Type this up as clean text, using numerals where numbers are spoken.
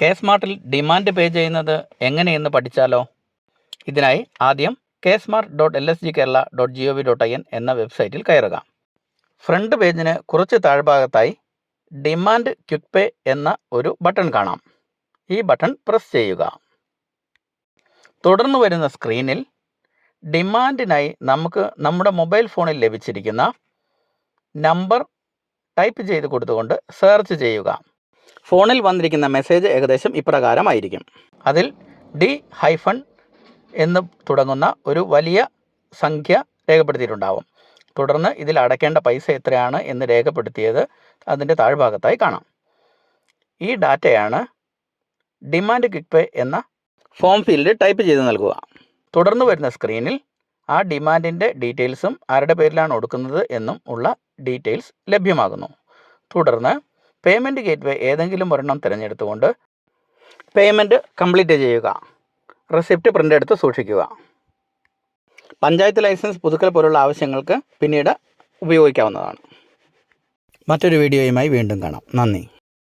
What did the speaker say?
K സ്മാർട്ടിൽ demand പേ ചെയ്യുന്നത് എങ്ങനെയെന്ന് പഠിച്ചാലോ? ഇതിനായി ആദ്യം ksmart.lsgkerala.gov.in എന്ന വെബ്സൈറ്റിൽ കയറുക. ഫ്രണ്ട് പേജിന് കുറച്ച് താഴ്ഭാഗത്തായി ഡിമാൻഡ് ക്വിക്ക് പേ എന്ന ഒരു ബട്ടൺ കാണാം. ഈ ബട്ടൺ പ്രസ് ചെയ്യുക. തുടർന്ന് വരുന്ന സ്ക്രീനിൽ ഡിമാൻഡിനായി നമുക്ക് നമ്മുടെ മൊബൈൽ ഫോണിൽ ലഭിച്ചിരിക്കുന്ന നമ്പർ ടൈപ്പ് ചെയ്ത് കൊടുത്തുകൊണ്ട് സെർച്ച് ചെയ്യുക. ഫോണിൽ വന്നിരിക്കുന്ന മെസ്സേജ് ഏകദേശം ഇപ്രകാരമായിരിക്കും. അതിൽ D- എന്ന് തുടങ്ങുന്ന ഒരു വലിയ സംഖ്യ രേഖപ്പെടുത്തിയിട്ടുണ്ടാവും. തുടർന്ന് ഇതിൽ അടയ്ക്കേണ്ട പൈസ എത്രയാണ് എന്ന് രേഖപ്പെടുത്തിയത് അതിൻ്റെ താഴ്ഭാഗത്തായി കാണാം. ഈ ഡാറ്റയാണ് ഡിമാൻഡ് ക്വിക്ക് പേ എന്ന ഫോം ഫീൽഡ് ടൈപ്പ് ചെയ്ത് നൽകുക. തുടർന്ന് വരുന്ന സ്ക്രീനിൽ ആ ഡിമാൻഡിൻ്റെ ഡീറ്റെയിൽസും ആരുടെ പേരിലാണ് കൊടുക്കുന്നത് എന്നും ഉള്ള ഡീറ്റെയിൽസ് ലഭ്യമാകുന്നു. തുടർന്ന് പേയ്മെൻറ്റ് ഗേറ്റ്വേ ഏതെങ്കിലും ഒരെണ്ണം തിരഞ്ഞെടുത്തുകൊണ്ട് പേയ്മെൻറ്റ് കംപ്ലീറ്റ് ചെയ്യുക. റെസിപ്റ്റ് പ്രിൻ്റ് എടുത്ത് സൂക്ഷിക്കുക. പഞ്ചായത്ത് ലൈസൻസ് പുതുക്കൽ പോലുള്ള ആവശ്യങ്ങൾക്ക് പിന്നീട് ഉപയോഗിക്കാവുന്നതാണ്. മറ്റൊരു വീഡിയോയുമായി വീണ്ടും കാണാം. നന്ദി.